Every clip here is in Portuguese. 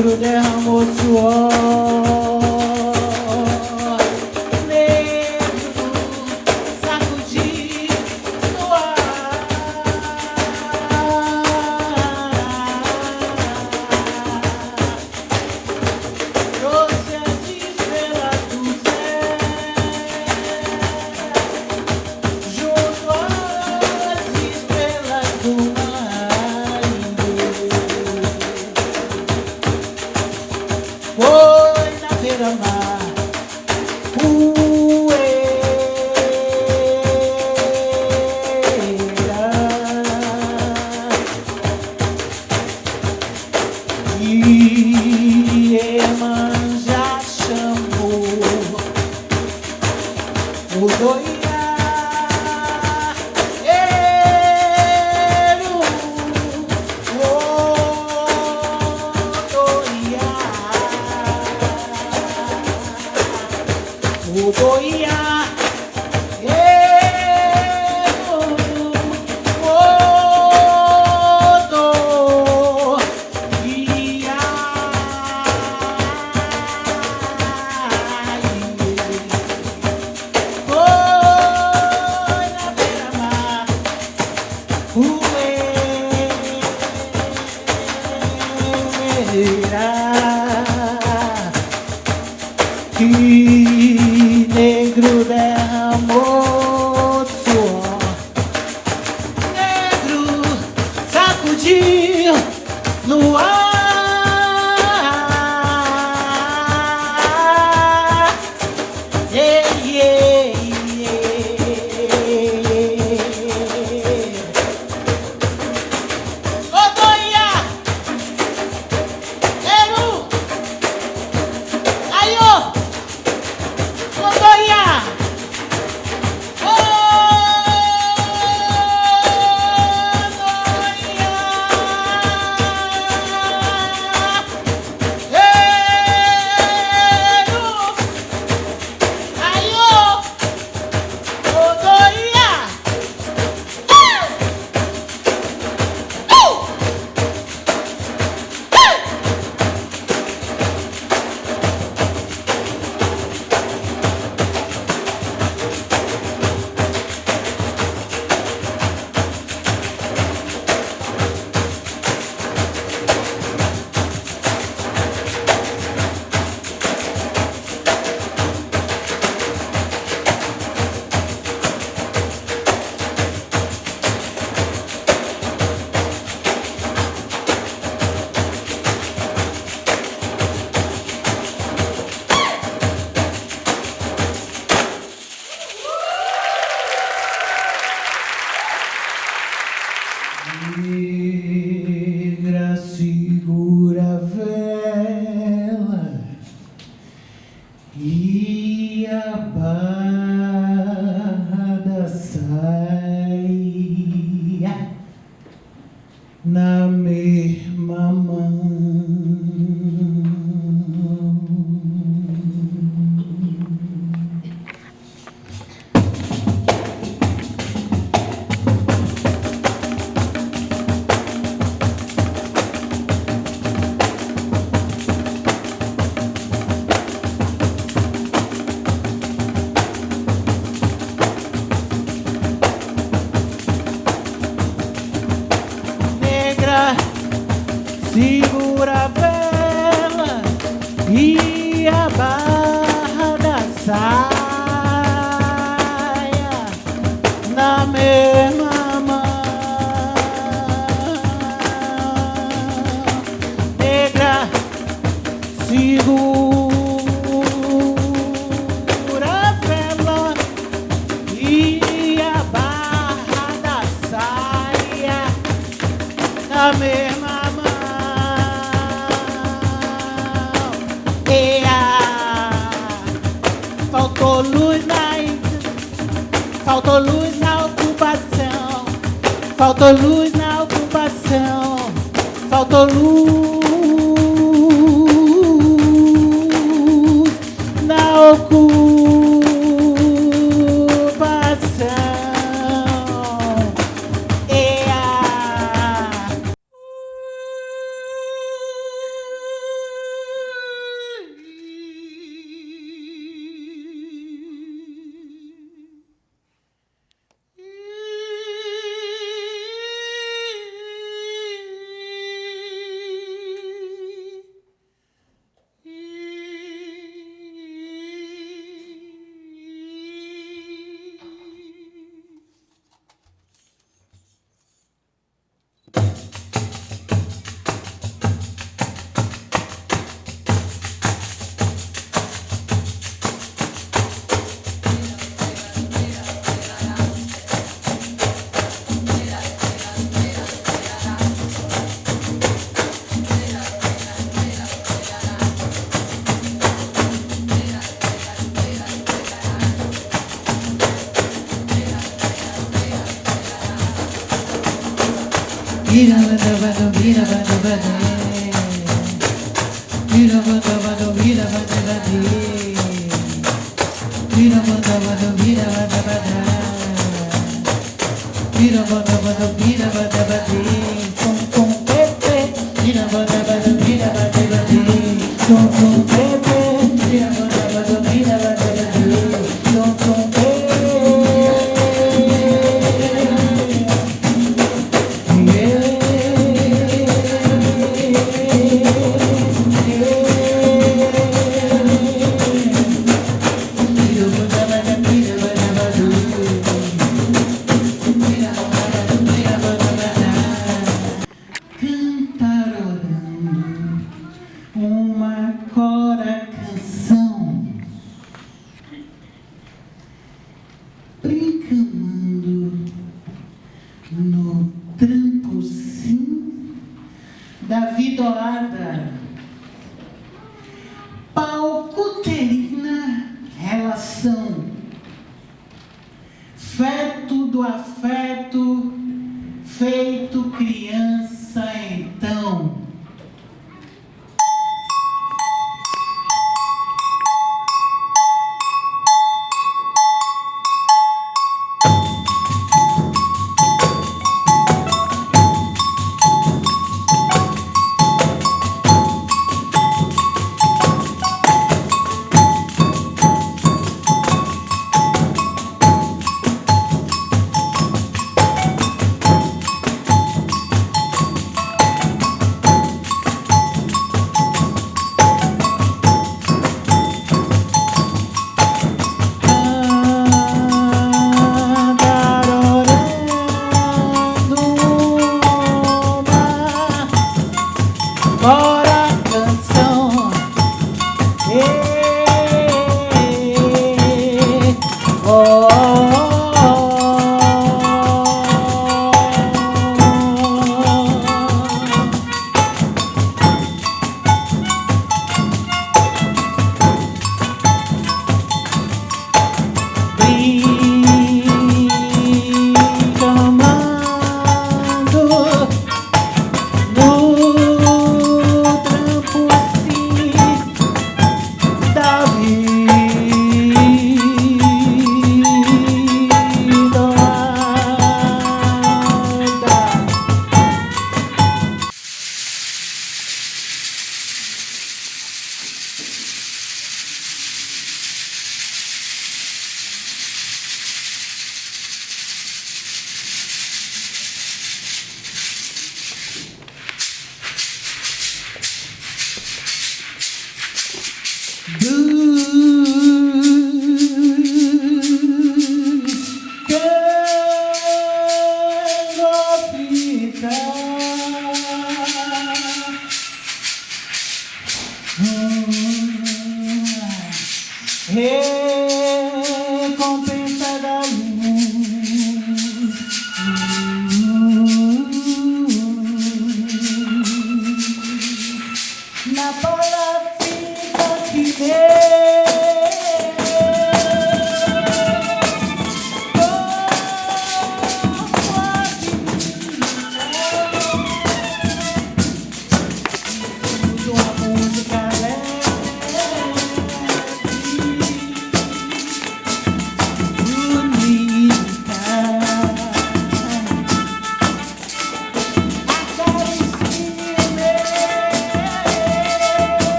negro derramou suor. Segura a vela e a barra da saia na mesma mão. Negra, segura a vela e a barra da saia na mesma mão. Faltou luz faltou luz na ocupação, faltou luz na ocupação, faltou luz na ocupação.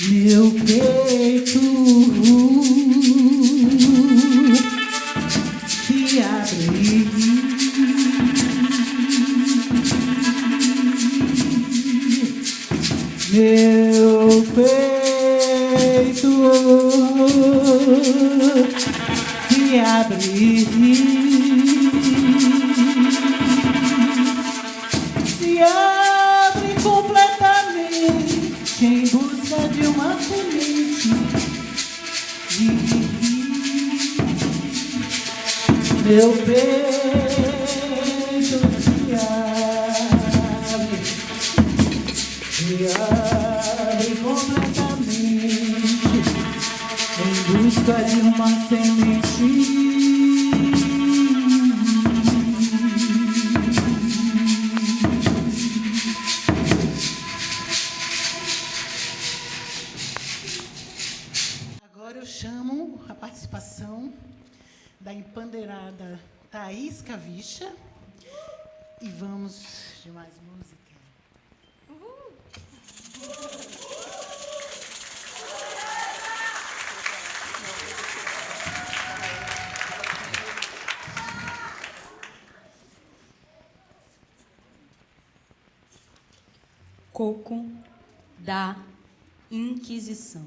Meu peito se abre meu peito se abre, se abre completamente em busca de uma semente. Meu peito se abre completamente em busca de uma semente. Agora eu chamo a participação da empandeirada Thaís Cavicha e vamos de mais música. Coco da Inquisição.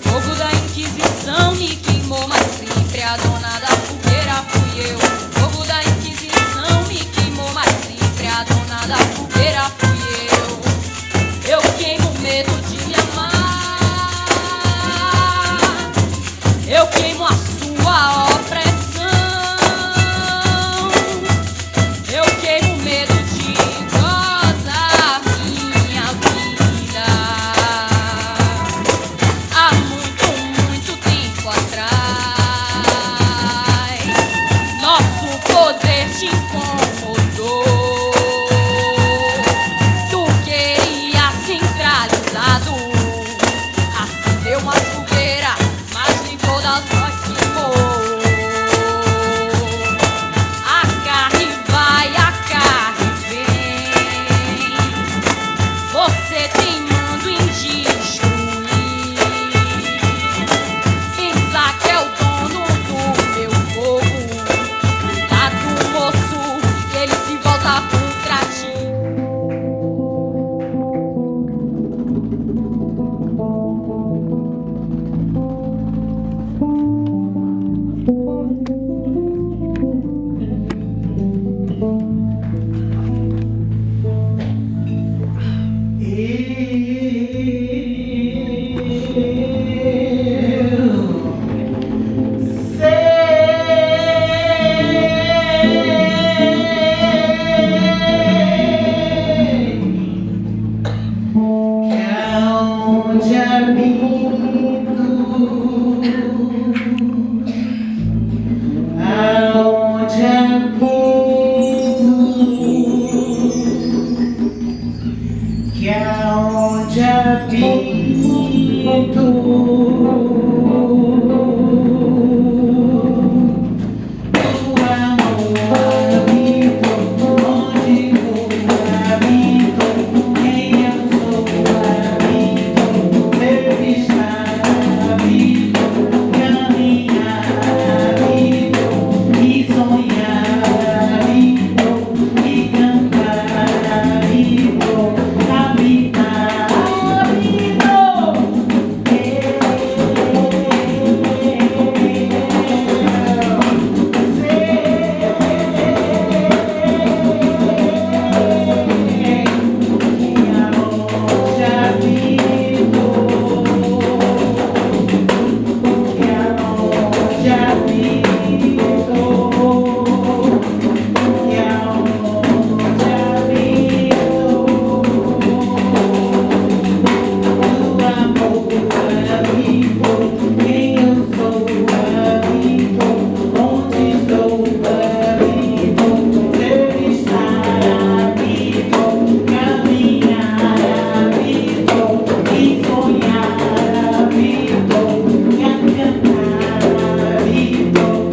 Fogo da Inquisição me queimou, mas sempre a dona da fogueira fui eu. Fogo da Inquisição me queimou, mas sempre a dona da fogueira fui eu. Eu queimo medo de me amar. Eu queimo a sua opressão. Eu queimo medo de gozar minha vida. Há muito, muito tempo atrás, nosso poder te incomodou. Tu queria centralizado, acendeu uma fogueira, mas nem todas nós queimou. A carne vai, a carne vem. Você teimando em destruir, pensar que é o dono do meu fogo. Cuidado, moço, que ele se volta contra ti. Onde habito, aonde habito, que aonde habito, o amor habito, onde vou habito, quem eu sou habito, meu estar habito, caminhar habito, e sonhar habito, e cantar habito, habitar habito. Habito,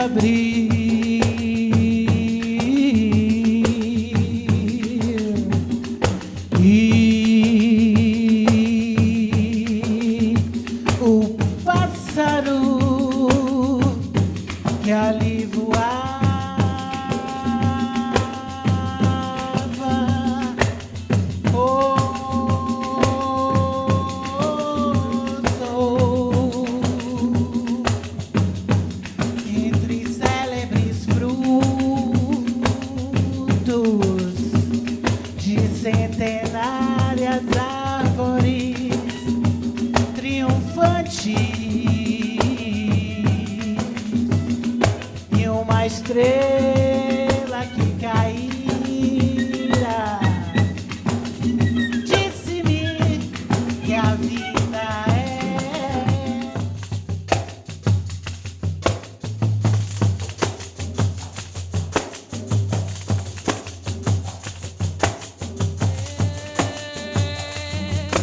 abrir. E o pássaro que ali voava entre célebres frutos de centenárias árvores triunfantes e uma estrela que caíra disse-me que a vida é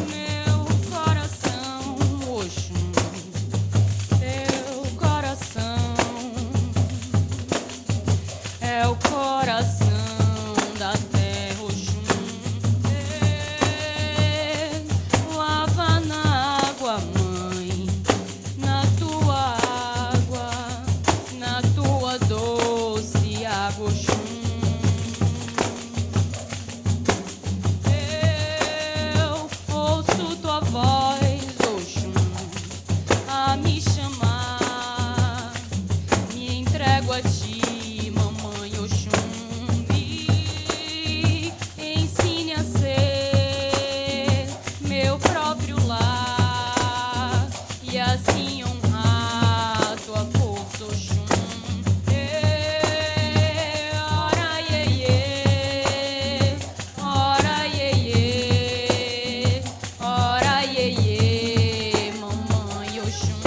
Meu coração, Oxum, teu coração é o coração da terra, Oxum. Lava na água, mãe, na tua doce água, Oxum. Eu ouço tua voz, Oxum, a me chamar. Me entrego a ti, mamãe Oxum. Me ensine a ser meu próprio lar e assim honrar tua força, Oxum. Ora, iê, ora, iê, ora, iê, mamãe Oxum.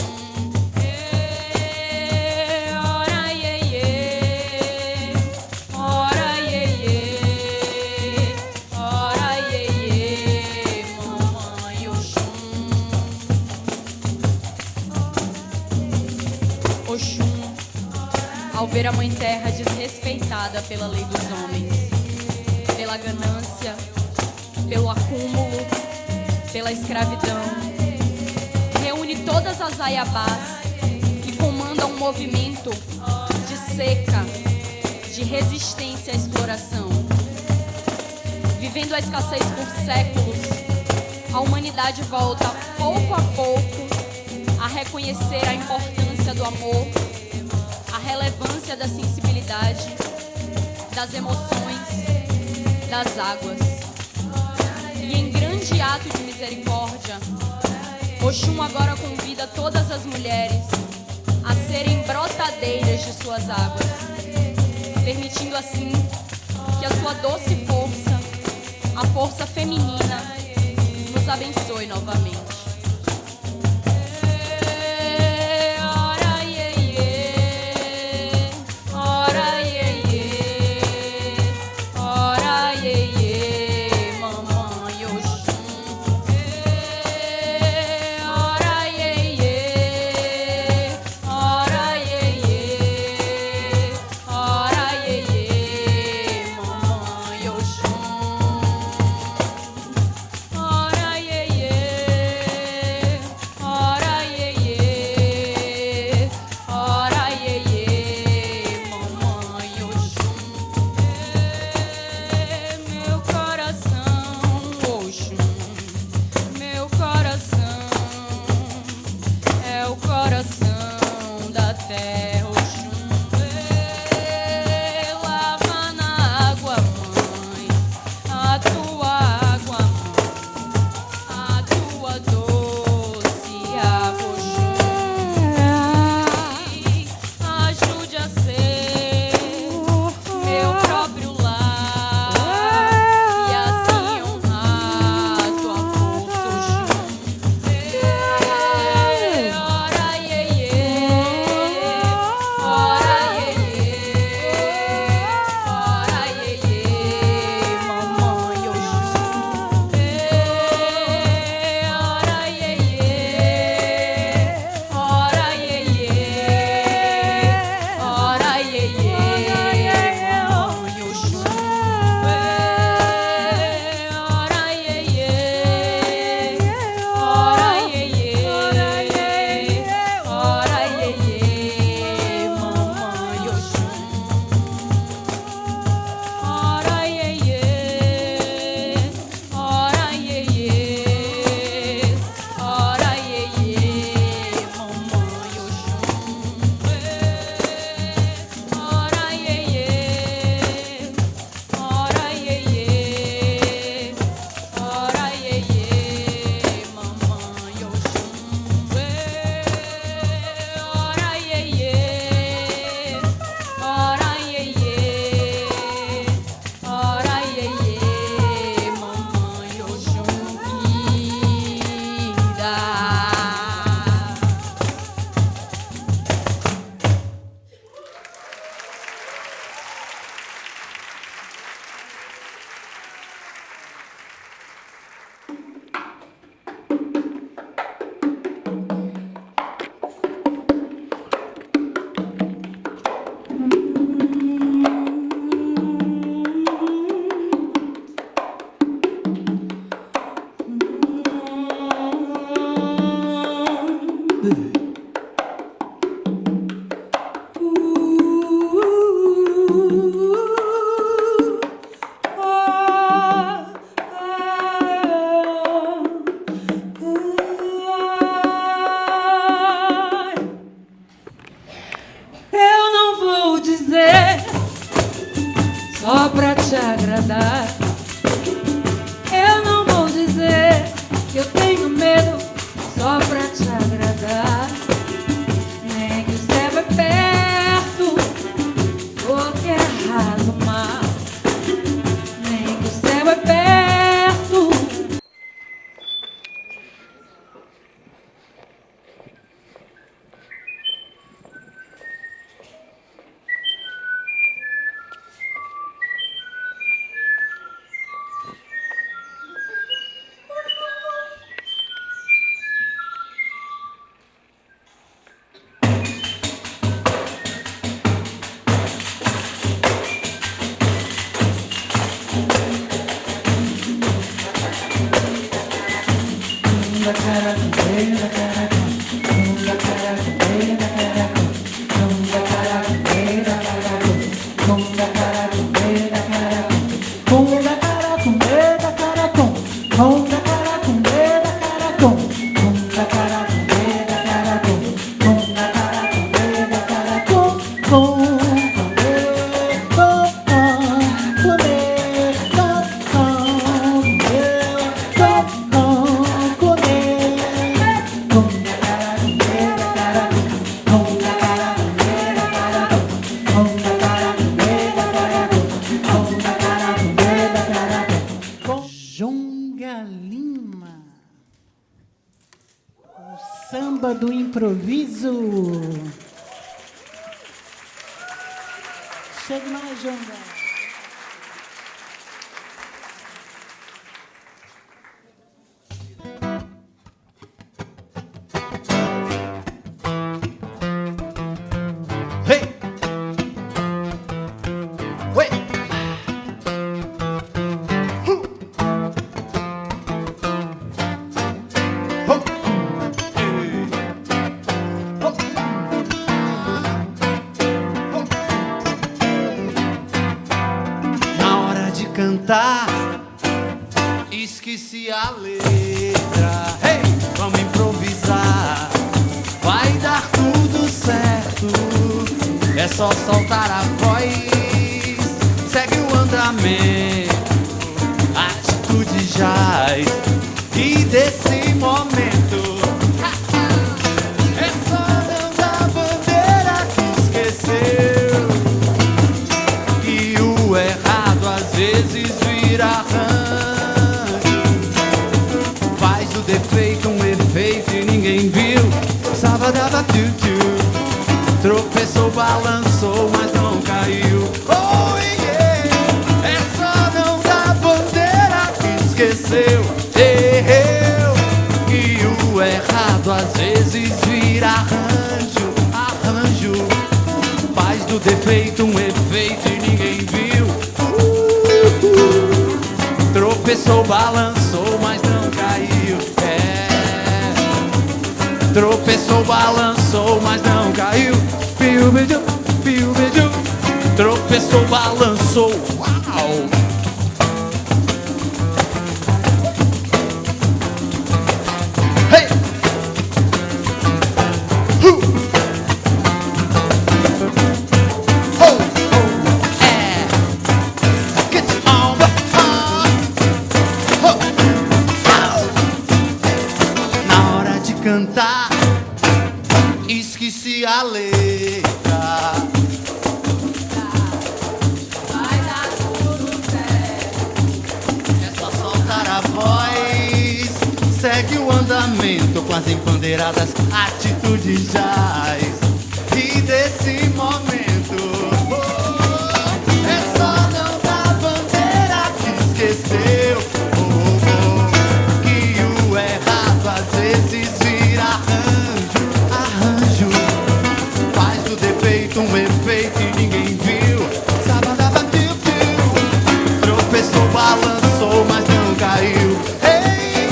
Ora, iê, ora, iê, mamãe Oxum. Oxum, ao ver a mãe terra desrespeitada pela lei dos homens, pela ganância, pelo acúmulo, pela escravidão, reúne todas as aiabás e comanda um movimento de seca, de resistência à exploração. Vivendo a escassez por séculos, a humanidade volta pouco a pouco a reconhecer a importância do amor, a relevância da sensibilidade, das emoções, das águas. E em grande ato de misericórdia, Oxum agora convida todas as mulheres a serem brotadeiras de suas águas, permitindo assim que a sua doce força, a força feminina, nos abençoe novamente. Ora, iê, ora, iê, ora, iê, mamãe Oxum. Ora, iê, ora, iê, ora, iê, mamãe Oxum. Ora, iê, ora, iê, ora, iê, mamãe Oxum. Meu coração, Oxum, meu coração é o coração da terra, Oxum. Lava na água, mãe, a tua água, mãe, a tua doce água, Oxum. Ajude a ser meu próprio lar e assim honrar tua força, Oxum. Ora, iê, só pra te agradar. Eu não vou dizer que eu tenho medo só pra te agradar. Nem que o céu é perto ou que é raso o mar. Nem que o céu é perto. Jonga Lima, o samba do improviso. Chega mais, Jonga. Esqueci a letra. Hey! Vamos improvisar. Vai dar tudo certo. É só soltar a voz. Segue o andamento. Atitude jaz. E desse momento é só não dar bandeira que esqueceu. E o errado às vezes vira arranjo. Faz do defeito um efeito e ninguém viu. Sabadaba tutu. Tropeçou, balançou, mas não caiu. Oh yeah! É só não dar bandeira que esqueceu. Erreu. E o errado às vezes vira arranjo. Arranjo. Faz do defeito um efeito e ninguém viu. Tropeçou, balançou, mas não caiu. Tropeçou, balançou, mas não caiu. Piu, bidu, piu, bidu. Tropeçou, balançou. Uau! Hey! Oh! Get on the Na hora de cantar, esqueci a letra. Vai dar tudo certo. É só soltar a voz. Segue o andamento com as empandeiradas, atitude jaz. E desse momento é só não dar bandeira que esqueceu. Que o errado às vezes vira arranjo. Arranjo. Faz do defeito um efeito e ninguém viu. Sabadaba piu piu. Tropeçou, balançou, mas não caiu. Ei,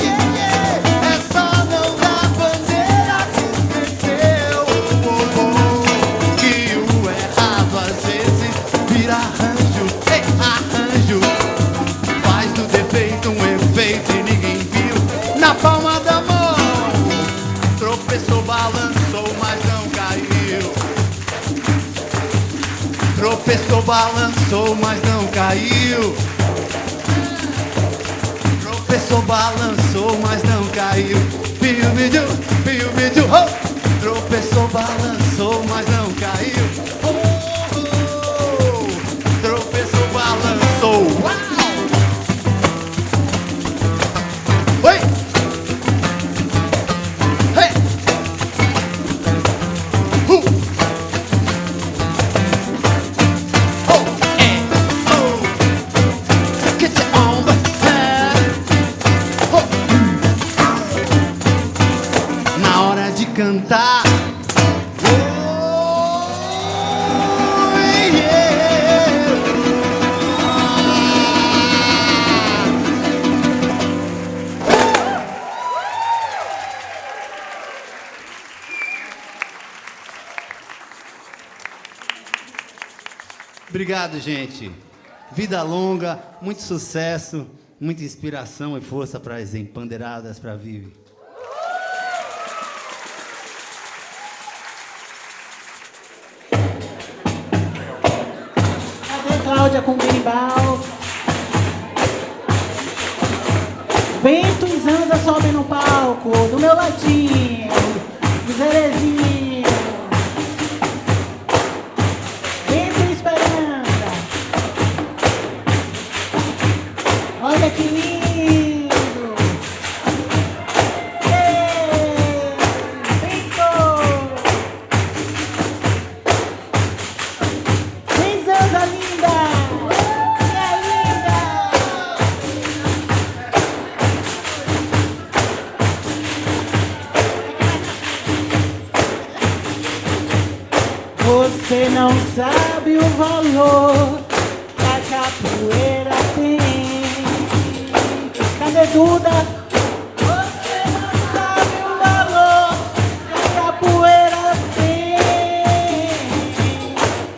yeah, yeah. É só não dar bandeira que esqueceu. Que o errado às vezes vira arranjo. Ei, arranjo. Faz do defeito um efeito e ninguém viu. Na palma da mão. Tropeçou, balançou, mas não caiu. Tropeçou, balançou, mas não caiu. Tropeçou, balançou, mas não caiu. Piu-bidu, piu-bidu, oh! Tropeçou, balançou, mas não caiu. Oh, oh, oh. Tropeçou, balançou. Uau! Oi! Hey! Oh, hey, oh! Get your on the head. Oh! Na hora de cantar. Obrigado, gente. Vida longa, muito sucesso, muita inspiração e força para as empandeiradas, para a Vive. Cadê Cláudia com o berimbau? Bento e Zanza sobem no palco, do meu ladinho, do Zerezinho. Olha que lindo! Ei, Bento! Vem, Zanza linda! Minha linda! Você não sabe o valor que a capoeira tem. Cadê Duda? Você não sabe o valor que a capoeira tem.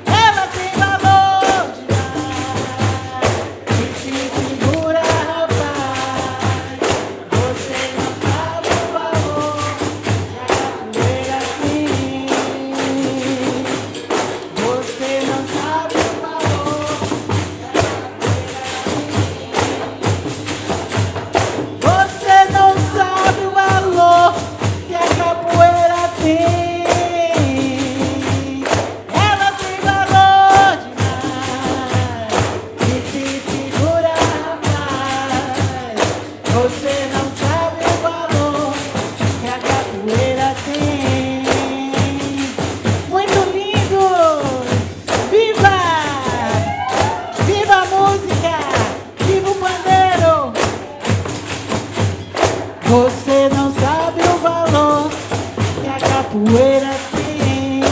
Ela tem valor demais. E se segura, rapaz. Você não sabe o valor que a capoeira tem. Você não sabe o valor que a Você não sabe o valor que a capoeira tem. Ela tem valor demais. E se segura, rapaz. Você não sabe o valor que a capoeira tem. Muito lindo! Viva! Viva a música! Viva o pandeiro! Você não sabe o valor que a capoeira tem.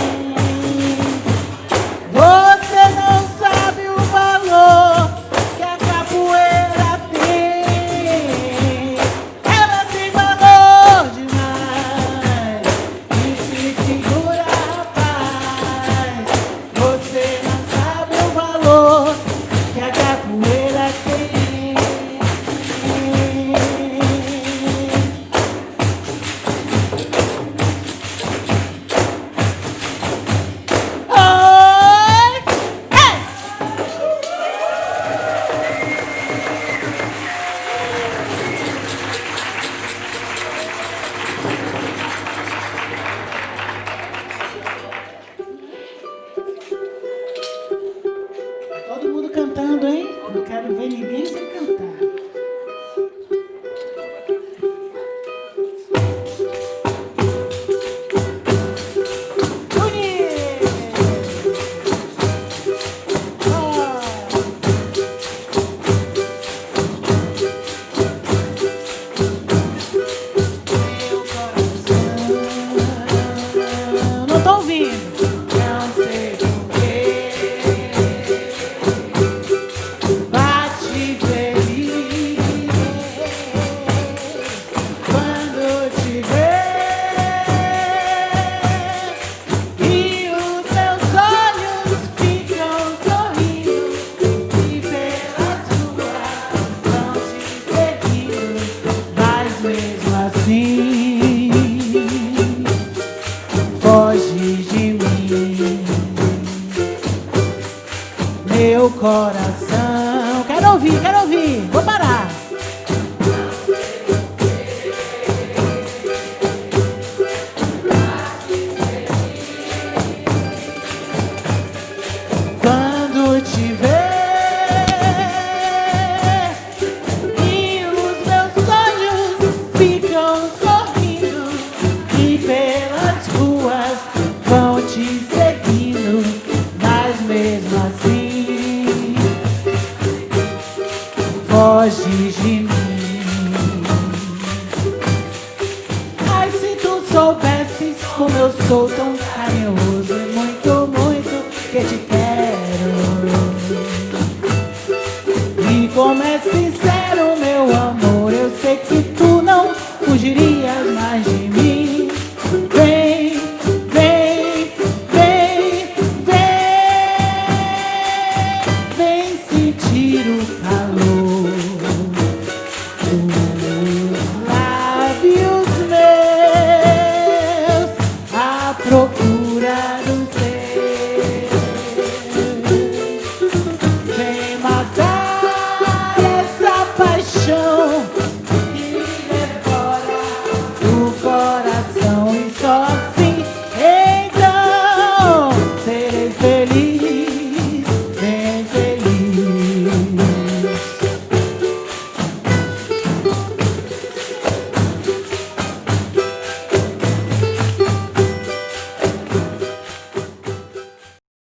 Você não sabe o valor que a capoeira tem. Ela tem valor demais. E se segura, rapaz. Você não sabe o valor que a capoeira tem. Todo mundo cantando, hein? Não quero ver ninguém sem cantar. Bonito! Meu coração, não tô ouvindo. Não sei por quê. Bate bem. coração. Quero ouvir, quero ouvir.